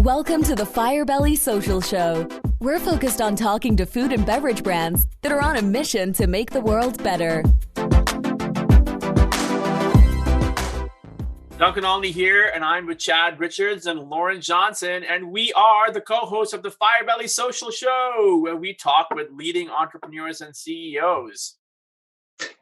Welcome to the Firebelly Social Show. We're focused on talking to food and beverage brands that are on a mission to make the world better. Duncan Alney here, and I'm with Chad Richards and Lauren Johnson, and we are the co-hosts of the Firebelly Social Show, where we talk with leading entrepreneurs and CEOs.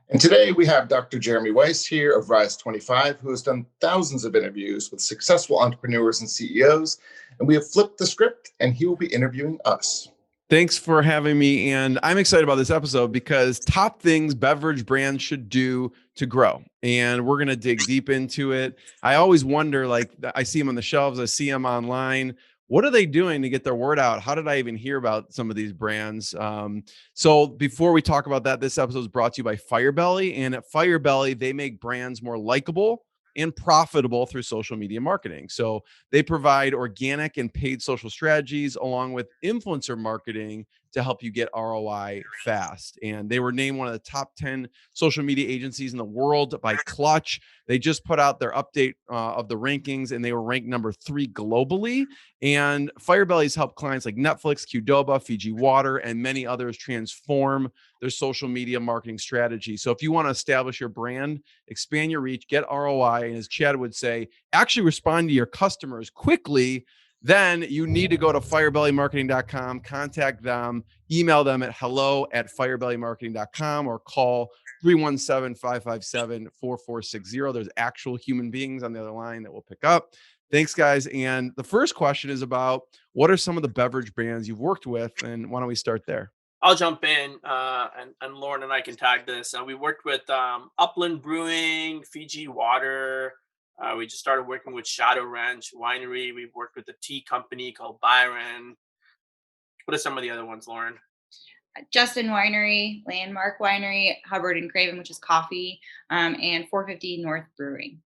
And today we have Dr. Jeremy Weisz here of Rise 25, who has done thousands of interviews with successful entrepreneurs and CEOs. And we have flipped the script, and he will be interviewing us. Thanks for having me. And I'm excited about this episode because top things beverage brands should do to grow. And we're going to dig deep into it. I always wonder, like, I see them on the shelves, I see them online. What are they doing to get their word out? How did I even hear about some of these brands? So before we talk about that, this episode is brought to you by Firebelly. And at Firebelly, they make brands more likable and profitable through social media marketing. So they provide organic and paid social strategies along with influencer marketing to help you get ROI fast. And they were named one of the top 10 social media agencies in the world by Clutch. They just put out their update of the rankings, and they were ranked number 3 globally. And Firebelly's helped clients like Netflix, Qdoba, Fiji Water, and many others transform their social media marketing strategy. So if you want to establish your brand, expand your reach, get ROI, and as Chad would say, actually respond to your customers quickly, then you need to go to firebellymarketing.com, contact them, email them at hello@firebellymarketing.com, or call 317-557-4460. There's actual human beings on the other line that will pick up. Thanks, guys. And the first question is about, what are some of the beverage brands you've worked with? And why don't we start there? I'll jump in, and Lauren and I can tag this. We worked with Upland Brewing, Fiji Water. We just started working with Shadow Ranch Winery. We've worked with a tea company called Byron. What are some of the other ones, Lauren? Justin Winery, Landmark Winery, Hubbard and Craven, which is coffee, and 450 North Brewing.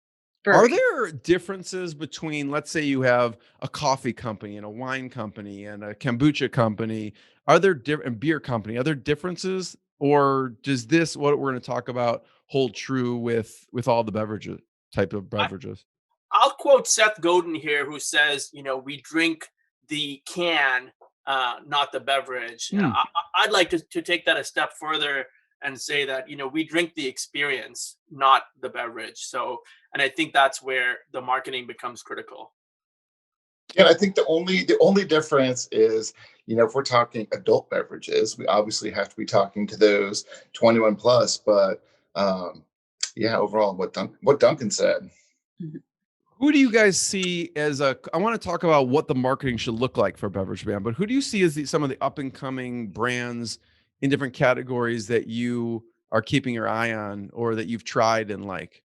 Are there differences between, let's say you have a coffee company and a wine company and a kombucha company, are there different beer company? Are there differences, or does this, what we're going to talk about, hold true with all the beverages, type of beverages? I'll quote Seth Godin here, who says, we drink the can, not the beverage. I'd like to take that a step further and say that, we drink the experience, not the beverage. So, and I think that's where the marketing becomes critical. And I think the only difference is, if we're talking adult beverages, we obviously have to be talking to those 21 plus, but overall what Duncan said. Who do you guys see as I want to talk about what the marketing should look like for a beverage brand, but who do you see as some of the up and coming brands in different categories that you are keeping your eye on or that you've tried and like?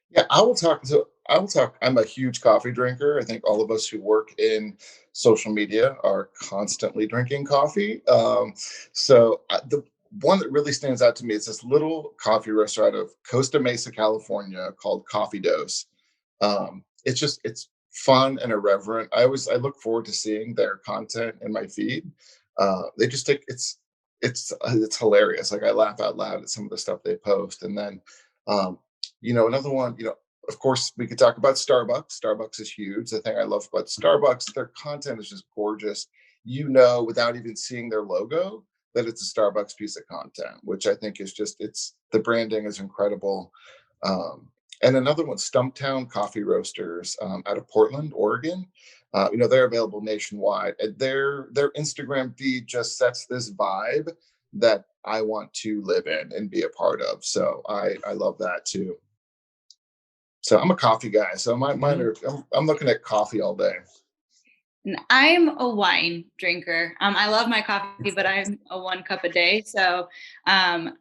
Yeah, I will talk. I'm a huge coffee drinker. I think all of us who work in social media are constantly drinking coffee. The one that really stands out to me is this little coffee roaster out of Costa Mesa, California, called Coffee Dose. It's fun and irreverent. I look forward to seeing their content in my feed. They just take it's hilarious. Like, I laugh out loud at some of the stuff they post. And then another one, of course, we could talk about Starbucks. Starbucks is huge. The thing I love about Starbucks, their content is just gorgeous. Without even seeing their logo, that it's a Starbucks piece of content, which I think is the branding is incredible. And another one, Stumptown Coffee Roasters, out of Portland, Oregon. They're available nationwide. Their Instagram feed just sets this vibe that I want to live in and be a part of. So I love that too. So I'm a coffee guy. So mine are, I'm looking at coffee all day. I'm a wine drinker. I love my coffee, but I'm a 1 cup a day. So I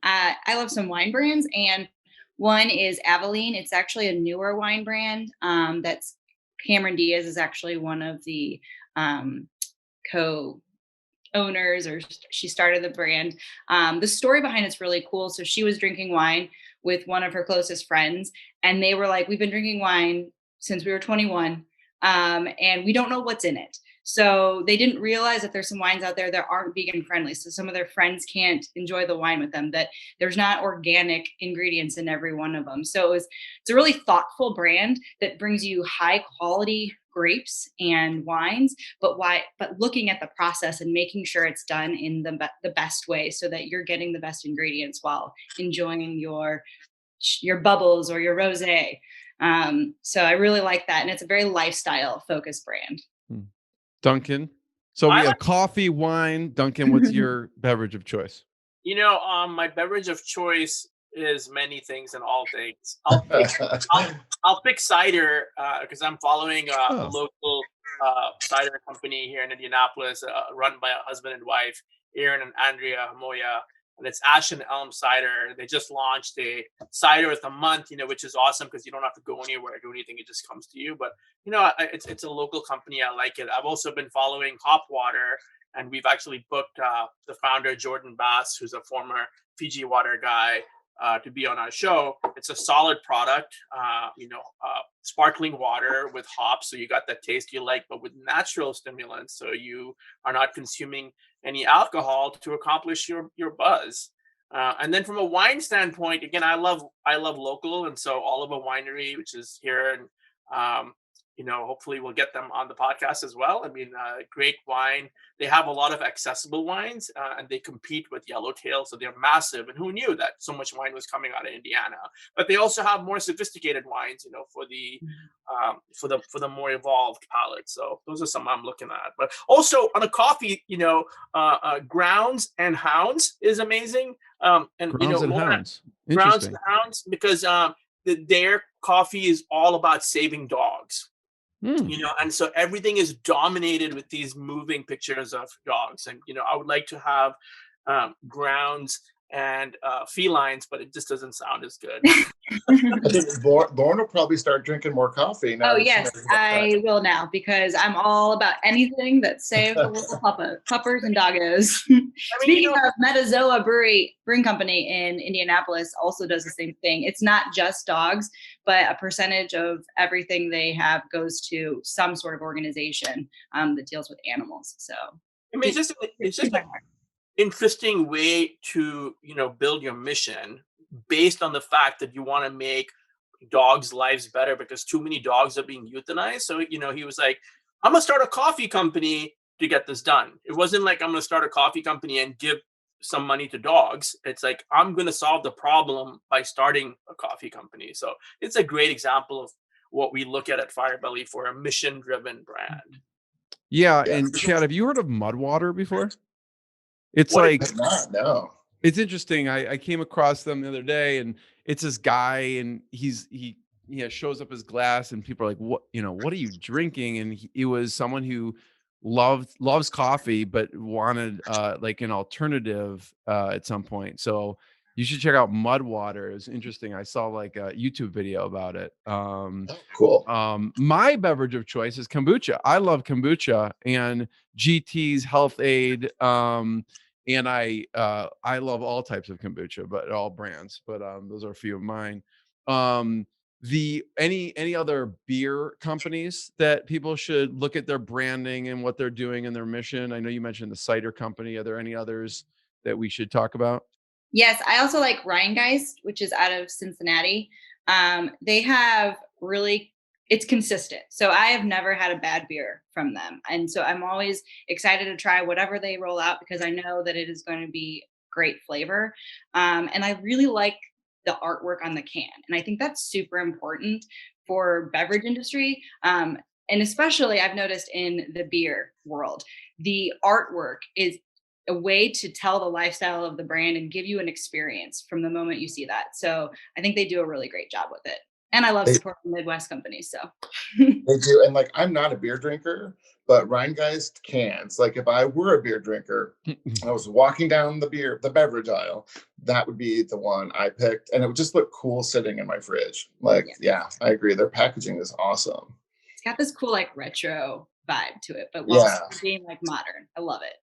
love some wine brands, and one is Aveline. It's actually a newer wine brand. That's Cameron Diaz is actually one of the co-owners, or she started the brand. The story behind it's really cool. So she was drinking wine with one of her closest friends, and they were like, "We've been drinking wine since we were 21. And we don't know what's in it." So they didn't realize that there's some wines out there that aren't vegan friendly. So some of their friends can't enjoy the wine with them, that there's not organic ingredients in every one of them. So it's a really thoughtful brand that brings you high quality grapes and wines, but looking at the process and making sure it's done in the best way so that you're getting the best ingredients while enjoying your bubbles or your rosé. So I really like that, and it's a very lifestyle focused brand. Duncan, so we have coffee, wine. Duncan, what's your beverage of choice? My beverage of choice is many things and all things. I'll pick cider because I'm following a local cider company here in Indianapolis, run by a husband and wife, Aaron and Andrea Moya, and it's Ash and Elm Cider. They just launched a cider of the month, which is awesome because you don't have to go anywhere or do anything; it just comes to you. But it's a local company. I like it. I've also been following Hop Water, and we've actually booked the founder Jordan Bass, who's a former Fiji Water guy, to be on our show. It's a solid product, sparkling water with hops, so you got that taste you like, but with natural stimulants, so you are not consuming any alcohol to accomplish your buzz. And then from a wine standpoint, again, I love local, and so Oliva Winery, which is here, and hopefully we'll get them on the podcast as well. I mean, great wine. They have a lot of accessible wines, and they compete with Yellowtail, so they're massive. And who knew that so much wine was coming out of Indiana? But they also have more sophisticated wines, for the more evolved palate. So those are some I'm looking at. But also on a coffee, Grounds and Hounds is amazing. Grounds and Hounds. Grounds and Hounds, because their coffee is all about saving dogs. And so everything is dominated with these moving pictures of dogs. And, I would like to have Grounds and felines, but it just doesn't sound as good. I think Lauren will probably start drinking more coffee now. Oh, yes, I will now, because I'm all about anything that saves the little puppers and doggos. Speaking of, Metazoa Brewing Company in Indianapolis also does the same thing. It's not just dogs, but a percentage of everything they have goes to some sort of organization that deals with animals. So it's just like interesting way to build your mission based on the fact that you want to make dogs' lives better because too many dogs are being euthanized. So he was like, I'm gonna start a coffee company to get this done. It wasn't like I'm gonna start a coffee company and give some money to dogs. It's like I'm gonna solve the problem by starting a coffee company. So it's a great example of what we look at Firebelly for a mission-driven brand. Yeah, and Chad, have you heard of Mudwater before? It's no. It's interesting. I came across them the other day, and it's this guy, and he shows up his glass, and people are like, what are you drinking? And he was someone who loves coffee, but wanted like an alternative at some point. So you should check out Mudwater. It's interesting. I saw like a YouTube video about it. Cool. My beverage of choice is kombucha. I love kombucha and GT's Health Aid. And I love all types of kombucha, but all brands. But those are a few of mine. Any other beer companies that people should look at their branding and what they're doing and their mission? I know you mentioned the cider company. Are there any others that we should talk about? Yes, I also like Rheingeist, which is out of Cincinnati. They have it's consistent. So I have never had a bad beer from them. And so I'm always excited to try whatever they roll out because I know that it is going to be great flavor. And I really like the artwork on the can. And I think that's super important for beverage industry. And especially I've noticed in the beer world, the artwork is a way to tell the lifestyle of the brand and give you an experience from the moment you see that. So I think they do a really great job with it. And I love supporting Midwest companies. So they do. And like, I'm not a beer drinker, but Rheingeist cans, like if I were a beer drinker, I was walking down the beverage aisle, that would be the one I picked. And it would just look cool sitting in my fridge. Like, yeah, I agree. Their packaging is awesome. It's got this cool, like retro vibe to it, but while being like modern. I love it.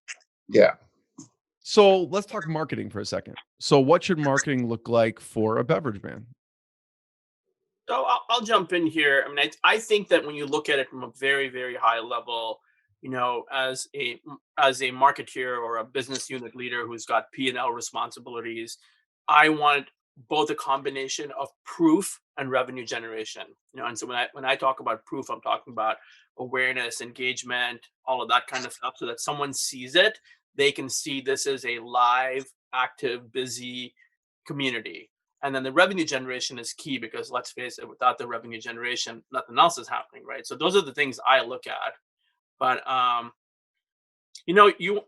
Yeah. So let's talk marketing for a second. So what should marketing look like for a beverage brand? So I'll jump in here. I mean, I think that when you look at it from a very, very high level, as a marketeer or a business unit leader who's got P&L responsibilities, I want both a combination of proof and revenue generation. And so when I talk about proof, I'm talking about awareness, engagement, all of that kind of stuff, so that someone sees it, they can see this is a live, active, busy community. And then the revenue generation is key, because let's face it, without the revenue generation, nothing else is happening, right? So those are the things I look at. But you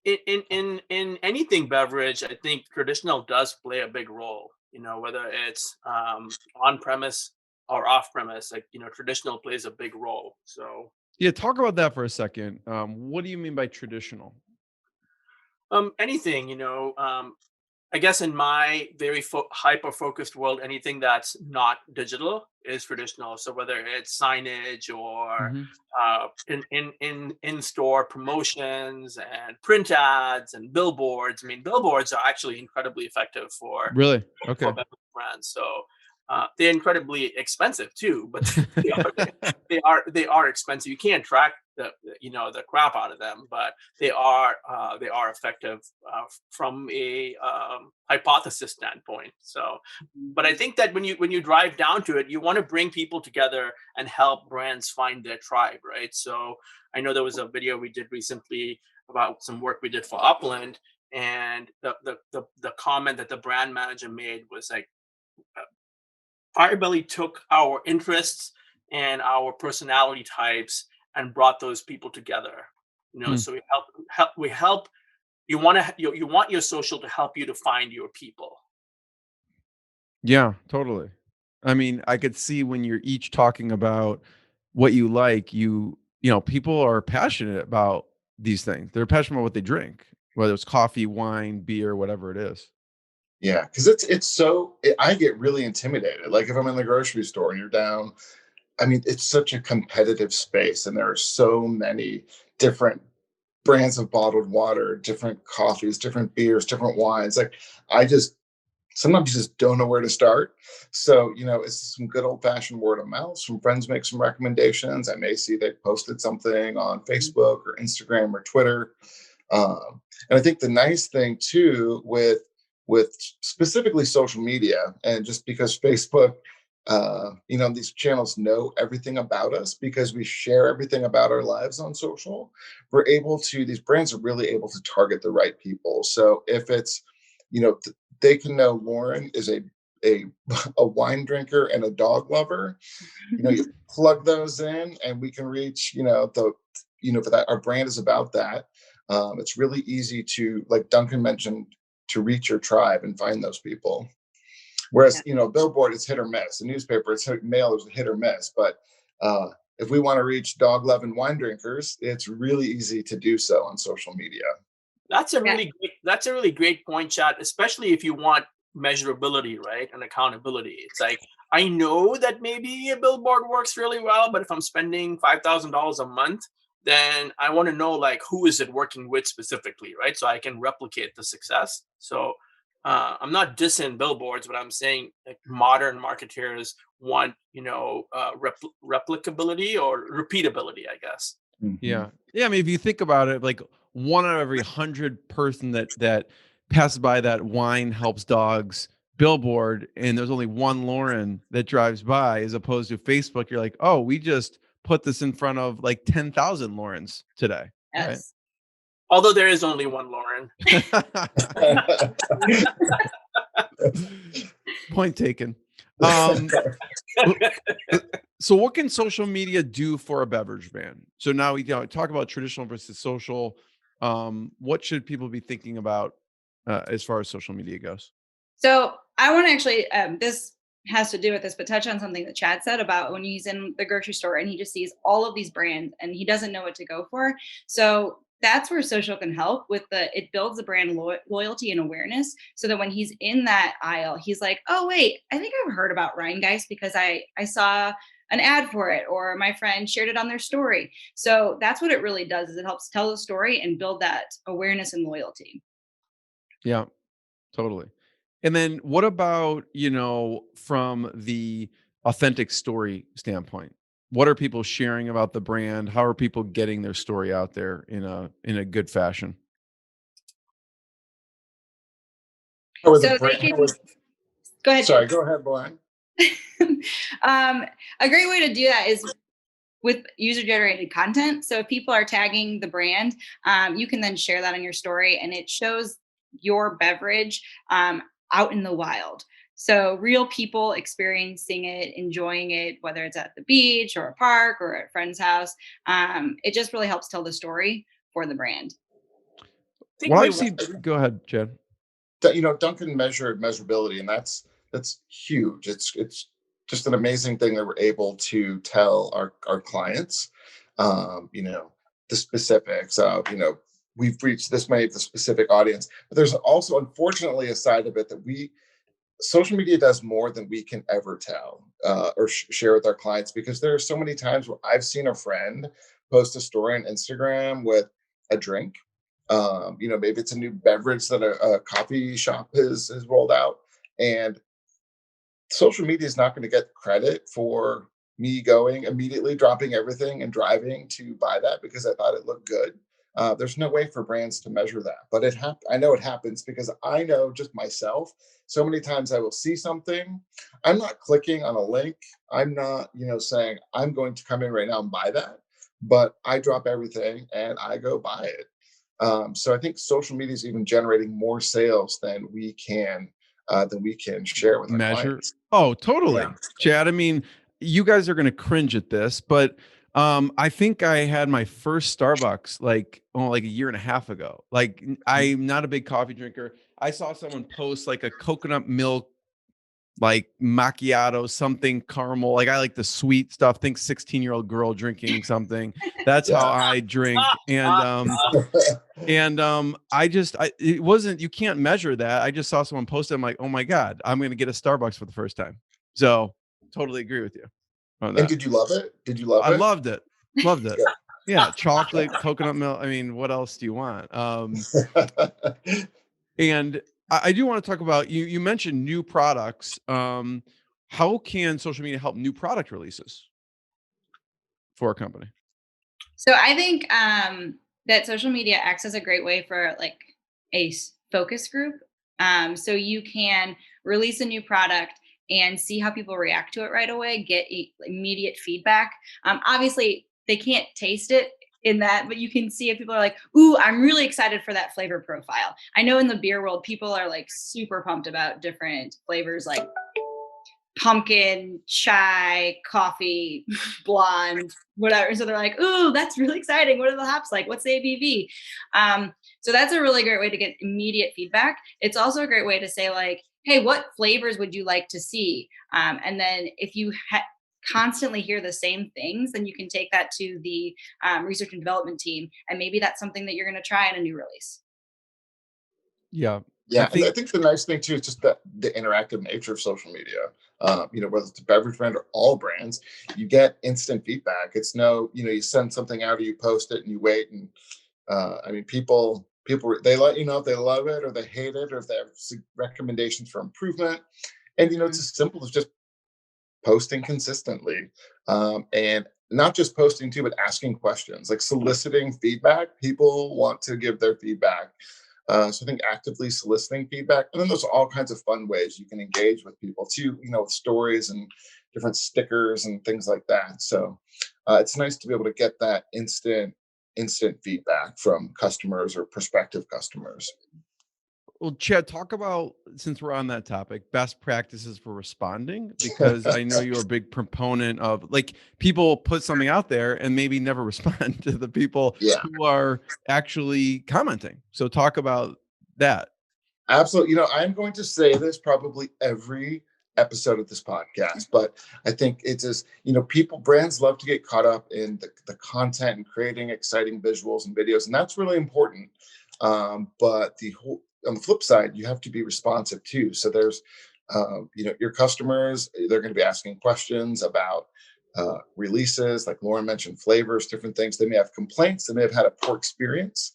in anything beverage, I think traditional does play a big role. Whether it's on premise or off premise, like traditional plays a big role. So Yeah, talk about that for a second. What do you mean by traditional? anything, I guess in my very hyper focused world, anything that's not digital is traditional. So whether it's signage or Hmm. in store promotions and print ads and billboards. I mean, billboards are actually incredibly effective for Really? Okay. beverage brands. So they're incredibly expensive too, but they are expensive. You can't track the crap out of them, but they are effective from a hypothesis standpoint. So, but I think that when you drive down to it, you want to bring people together and help brands find their tribe, right? So I know there was a video we did recently about some work we did for Upland, and the comment that the brand manager made was like, Firebelly took our interests and our personality types and brought those people together. Hmm. So we help. You want your social to help you to find your people. Yeah, totally. I mean, I could see when you're each talking about what you like, people are passionate about these things. They're passionate about what they drink, whether it's coffee, wine, beer, whatever it is. Yeah, because I get really intimidated. Like if I'm in the grocery store and you're down, I mean, it's such a competitive space, and there are so many different brands of bottled water, different coffees, different beers, different wines. Like I just sometimes you just don't know where to start. So, it's some good old fashioned word of mouth. Some friends make some recommendations. I may see they posted something on Facebook or Instagram or Twitter. And I think the nice thing too with specifically social media, and just because Facebook, these channels know everything about us because we share everything about our lives on social. These brands are really able to target the right people. So if it's, they can know Lauren is a a wine drinker and a dog lover. You plug those in, and we can reach, for that, our brand is about that. It's really easy to, like Duncan mentioned, to reach your tribe and find those people. Whereas, billboard is hit or miss. A newspaper, mail is hit or miss. But if we want to reach dog loving wine drinkers, it's really easy to do so on social media. That's a really great point, Chad, especially if you want measurability, right? And accountability. It's like, I know that maybe a billboard works really well, but if I'm spending $5,000 a month, then I want to know, like, who is it working with specifically, right? So I can replicate the success. So I'm not dissing billboards, but I'm saying like modern marketeers want, replicability or repeatability, I guess. Mhm. Yeah. Yeah. I mean, if you think about it, like one out of every 100 person that passes by that wine helps dogs billboard, and there's only one Lauren that drives by, as opposed to Facebook, you're like, oh, we just put this in front of like 10,000 Laurens today. Right. Yes. Although there is only one Lauren. Point taken. So what can social media do for a beverage brand? So now we talk about traditional versus social. What should people be thinking about as far as social media goes? So I want to actually, this has to do with this, but touch on something that Chad said about when he's in the grocery store and he just sees all of these brands and he doesn't know what to go for. So that's where social can help with it builds the brand loyalty and awareness, so that when he's in that aisle, he's like, oh wait, I think I've heard about Rhinegeist because I saw an ad for it, or my friend shared it on their story. So that's what it really does, is it helps tell the story and build that awareness and loyalty. Yeah, totally. And then what about, from the authentic story standpoint? What are people sharing about the brand? How are people getting their story out there in a good fashion? How are So the they brand? can How are, go ahead, sorry, Jen. go ahead, Brian. A great way to do that is with user-generated content. So if people are tagging the brand, you can then share that on your story, and it shows your beverage out in the wild. So real people experiencing it, enjoying it, whether it's at the beach or a park or at a friend's house. It just really helps tell the story for the brand. I think Well, we I've seen. Go ahead, Chad. Duncan measured measurability, and that's huge. It's just an amazing thing that we're able to tell our clients, the specifics of, we've reached this many of the specific audience. But there's also, unfortunately, a side of it that social media does more than we can ever tell or share with our clients, because there are so many times where I've seen a friend post a story on Instagram with a drink. Maybe it's a new beverage that a coffee shop has rolled out, and social media is not going to get credit for me going immediately, dropping everything and driving to buy that because I thought it looked good. There's no way for brands to measure that, but I know it happens because I know just myself. So many times I will see something. I'm not clicking on a link. I'm not, saying I'm going to come in right now and buy that, but I drop everything and I go buy it. So I think social media is even generating more sales than we can share with our Measure. clients. Oh, totally, Yeah. Chad. I mean, you guys are going to cringe at this, but I think I had my first Starbucks like a year and a half ago. Like, I'm not a big coffee drinker. I saw someone post like a coconut milk, like macchiato, something caramel. Like, I like the sweet stuff. Think 16-year-old girl drinking something. That's how I drink. It wasn't, you can't measure that. I just saw someone post it. I'm like, oh my God, I'm going to get a Starbucks for the first time. So totally agree with you on And that. did you love it? Did you love I it? loved it. Loved it. Yeah. Yeah. Chocolate, coconut milk. I mean, what else do you want? And I do want to talk about, you mentioned new products. How can social media help new product releases for a company? So I think that social media acts as a great way for like a focus group. So you can release a new product and see how people react to it right away, get immediate feedback. Obviously, they can't taste it in that, but you can see if people are like, ooh, I'm really excited for that flavor profile. I know in the beer world, people are like super pumped about different flavors like pumpkin, chai, coffee, blonde, whatever. So they're like, ooh, that's really exciting. What are the hops like? What's the ABV? So that's a really great way to get immediate feedback. It's also a great way to say like, hey, what flavors would you like to see? And then if you constantly hear the same things, then you can take that to the research and development team. And maybe that's something that you're going to try in a new release. Yeah. Yeah, and I think the nice thing too is just the interactive nature of social media. Whether it's a beverage brand or all brands, you get instant feedback. It's you send something out or you post it and you wait, and people they let you know if they love it or they hate it or if they have recommendations for improvement. And it's as simple as just posting consistently, and not just posting too, but asking questions, like soliciting feedback. People want to give their feedback. So I think actively soliciting feedback, and then there's all kinds of fun ways you can engage with people too, with stories and different stickers and things like that. So it's nice to be able to get that instant feedback from customers or prospective customers. Well, Chad, talk about, since we're on that topic, best practices for responding, because I know you're a big proponent of like people put something out there and maybe never respond to the people Yeah. who are actually commenting. So talk about that. Absolutely. I'm going to say this probably every episode of this podcast, but I think it's just, brands love to get caught up in the content and creating exciting visuals and videos, and that's really important. But on the flip side, you have to be responsive too. So there's, your customers, they're going to be asking questions about releases, like Lauren mentioned, flavors, different things. They may have complaints. They may have had a poor experience.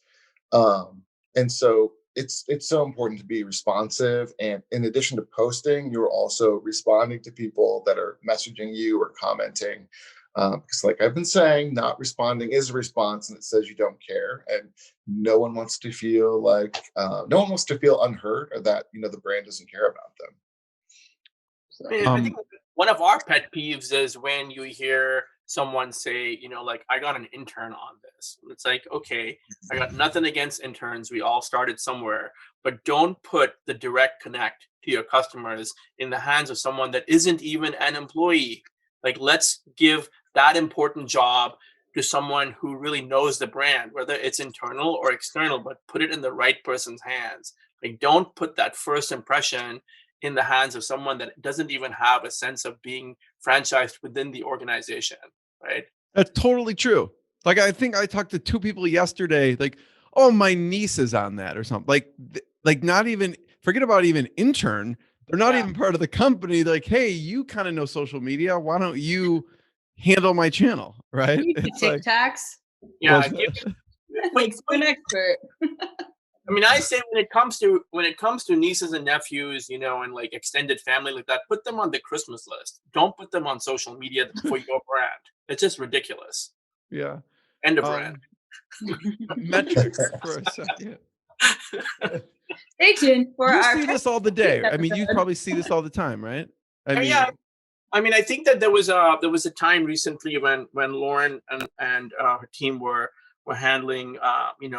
And so it's so important to be responsive. And in addition to posting, you're also responding to people that are messaging you or commenting. Because like I've been saying, not responding is a response, and it says you don't care, and no one wants to feel like no one wants to feel unheard, or that the brand doesn't care about them. I mean, I think one of our pet peeves is when you hear someone say, like, I got an intern on this. It's like, okay, I got nothing against interns. We all started somewhere, but don't put the direct connect to your customers in the hands of someone that isn't even an employee. Like, let's give that important job to someone who really knows the brand, whether it's internal or external, but put it in the right person's hands. Like, don't put that first impression in the hands of someone that doesn't even have a sense of being franchised within the organization, right? That's totally true. Like, I think I talked to 2 people yesterday, like, oh, my niece is on that or something. Like not even, forget about even intern. They're not even part of the company. Like, hey, you kind of know social media. Why don't you handle my channel, right? You do TikToks. Like, yeah, makes you an expert. I mean, I say when it comes to nieces and nephews, and like extended family like that, put them on the Christmas list. Don't put them on social media for your brand. It's just ridiculous. Yeah. End of brand. Metrics for a second. Stay tuned for you our see this all the day. I mean, you probably see this all the time, right? I mean, I think that there was a time recently when Lauren and her team were handling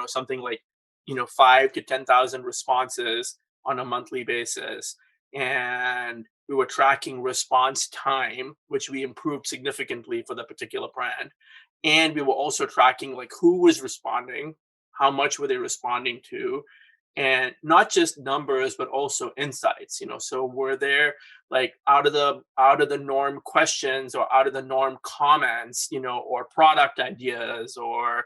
something like 5 to 10,000 responses on a monthly basis, and we were tracking response time, which we improved significantly for the particular brand, and we were also tracking like who was responding, how much were they responding to, and not just numbers but also insights. So were there like out of the norm questions or out of the norm comments, or product ideas, or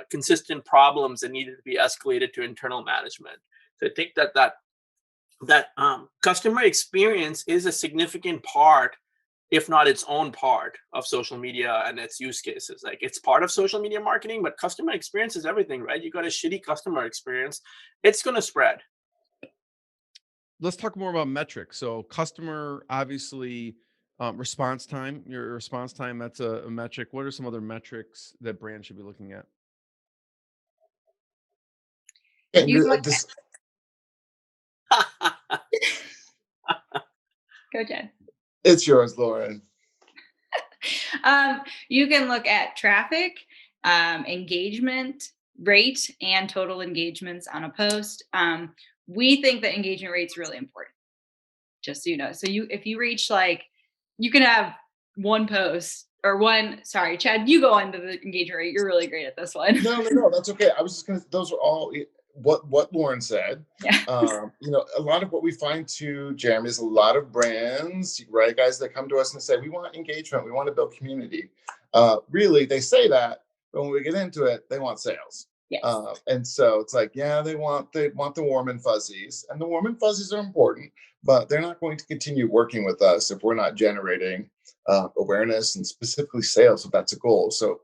consistent problems that needed to be escalated to internal management. So I think that customer experience is a significant part, if not its own part, of social media and its use cases. Like, it's part of social media marketing, but customer experience is everything, right? You got a shitty customer experience, it's going to spread. Let's talk more about metrics. So customer, obviously, response time, your response time, that's a metric. What are some other metrics that brands should be looking at? Go, Jen. It's yours, Lauren. You can look at traffic, engagement rate, and total engagements on a post. We think that engagement rate is really important, just so you know. So if you reach, like, you can have one post or sorry, Chad, you go on to the engagement rate. You're really great at this one. No, that's okay. I was just gonna, those are all what Lauren said. Yeah. A lot of what we find too, Jeremy, is a lot of brands, right, guys, that come to us and say, we want engagement, we want to build community. Really, they say that, but when we get into it, they want sales. Yes. And so it's like, yeah, they want the warm and fuzzies, and the warm and fuzzies are important, but they're not going to continue working with us if we're not generating awareness and specifically sales, if that's a goal. So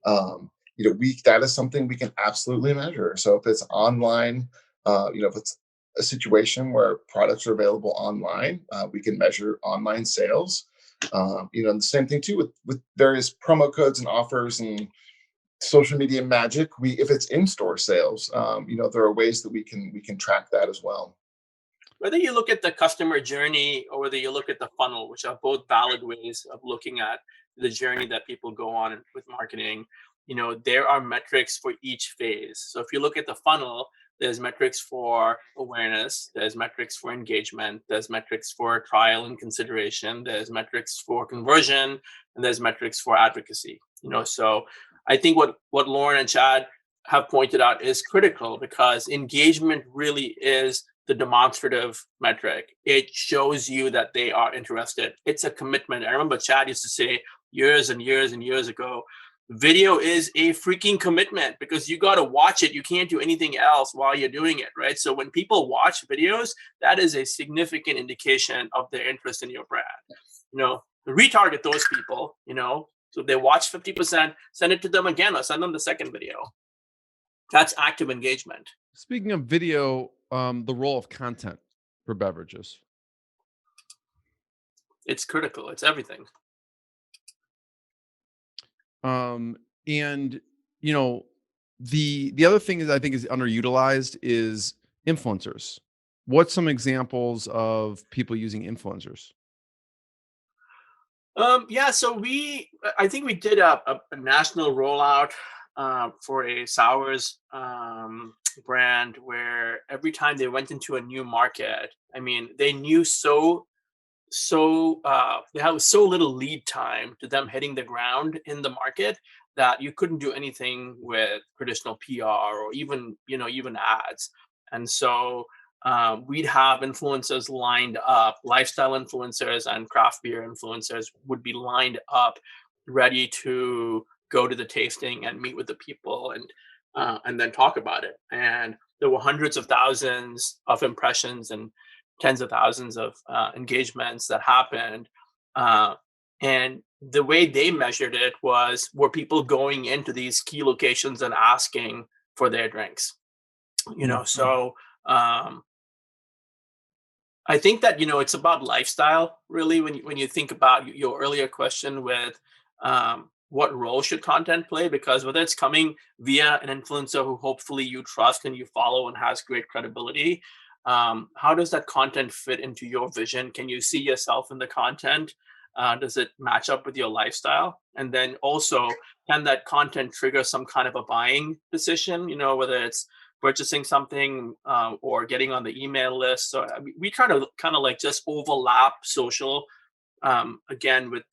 that is something we can absolutely measure. So if it's online, if it's a situation where products are available online, we can measure online sales. And the same thing too with various promo codes and offers and social media magic. If it's in-store sales, there are ways that we can track that as well. Whether you look at the customer journey or whether you look at the funnel, which are both valid ways of looking at the journey that people go on with marketing, there are metrics for each phase. So if you look at the funnel, there's metrics for awareness, there's metrics for engagement, there's metrics for trial and consideration, there's metrics for conversion, and there's metrics for advocacy. So I think what Lauren and Chad have pointed out is critical, because engagement really is the demonstrative metric. It shows you that they are interested. It's a commitment. I remember Chad used to say years and years and years ago, video is a freaking commitment, because you got to watch it. You can't do anything else while you're doing it, right? So when people watch videos, that is a significant indication of their interest in your brand. Retarget those people, so if they watch 50%, send it to them again or send them the second video. That's active engagement. Speaking of video, the role of content for beverages. It's critical. It's everything. And the other thing is I think is underutilized is influencers. What's some examples of people using influencers? Yeah, so I think we did a national rollout for a sours brand where every time they went into a new market, I mean, they knew they have so little lead time to them hitting the ground in the market that you couldn't do anything with traditional PR or even ads. And so we'd have influencers lined up, lifestyle influencers and craft beer influencers would be lined up, ready to go to the tasting and meet with the people and then talk about it. And there were hundreds of thousands of impressions and tens of thousands of engagements that happened. And the way they measured it were people going into these key locations and asking for their drinks. So I think that it's about lifestyle, really. When you think about your earlier question with what role should content play, because whether it's coming via an influencer who hopefully you trust and you follow and has great credibility, how does that content fit into your vision? Can you see yourself in the content? Does it match up with your lifestyle? And then also, can that content trigger some kind of a buying decision? Whether it's purchasing something or getting on the email list. So we try to kind of like just overlap social again with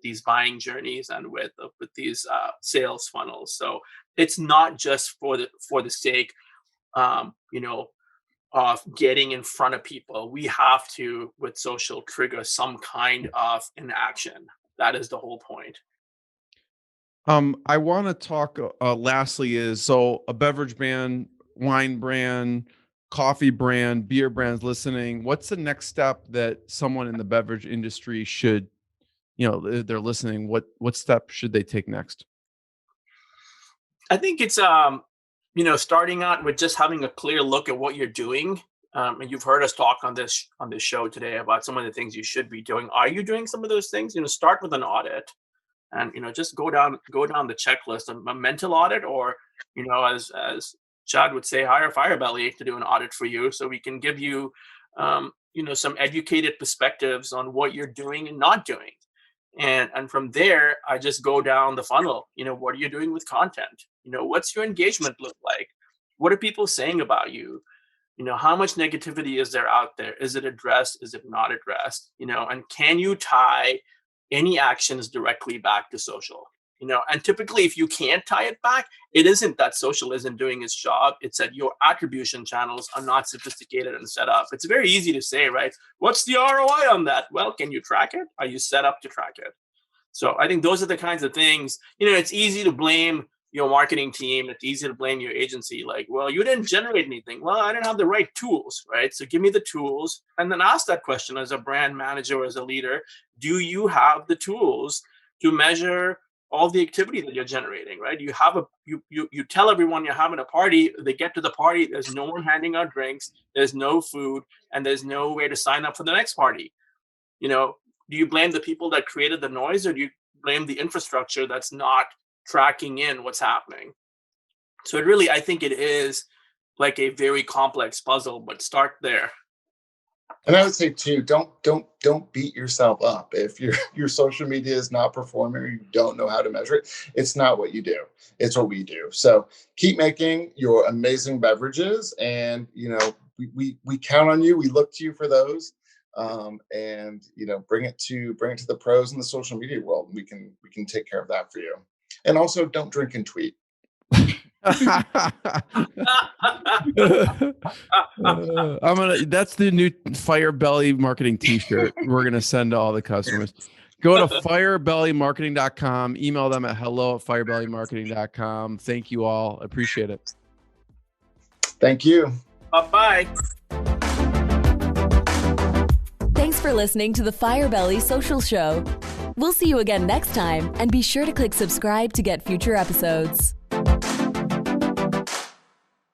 these buying journeys and with these sales funnels. So it's not just for the sake of getting in front of people. We have to, with social, trigger some kind of an action. That is the whole point. I want to talk lastly is, so a beverage brand, wine brand, coffee brand, beer brands listening, what's the next step that someone in the beverage industry should, if they're listening, what step should they take next? I think it's starting out with just having a clear look at what you're doing. And you've heard us talk on this show today about some of the things you should be doing. Are you doing some of those things? Start with an audit, and just go down the checklist, a mental audit, or as Chad would say, hire Firebelly to do an audit for you, so we can give you some educated perspectives on what you're doing and not doing. And from there, I just go down the funnel. What are you doing with content? What's your engagement look like? What are people saying about you? How much negativity is there out there? Is it addressed? Is it not addressed? And can you tie any actions directly back to social? And typically if you can't tie it back, it isn't that social isn't doing its job. It's that your attribution channels are not sophisticated and set up. It's very easy to say, right? What's the ROI on that? Well, can you track it? Are you set up to track it? So I think those are the kinds of things, it's easy to blame your marketing team. It's easy to blame your agency. Like, well, you didn't generate anything. Well, I didn't have the right tools, right? So give me the tools, and then ask that question as a brand manager or as a leader. Do you have the tools to measure all the activity that you're generating, right? You have you tell everyone you're having a party. They get to the party, there's no one handing out drinks, there's no food, and there's no way to sign up for the next party. Do you blame the people that created the noise, or do you blame the infrastructure that's not tracking in what's happening? So it really, I think it is like a very complex puzzle, but start there. And I would say too, don't beat yourself up. If your social media is not performing or you don't know how to measure it, it's not what you do. It's what we do. So keep making your amazing beverages, and we count on you. We look to you for those. And bring it to the pros in the social media world. We can take care of that for you. And also, don't drink and tweet. That's the new Firebelly marketing t-shirt we're gonna send to all the customers. Go to firebellymarketing.com, email them at hello@firebellymarketing.com. Thank you all. Appreciate it. Thank you. Bye-bye. Thanks for listening to the Firebelly Social Show. We'll see you again next time, and be sure to click subscribe to get future episodes.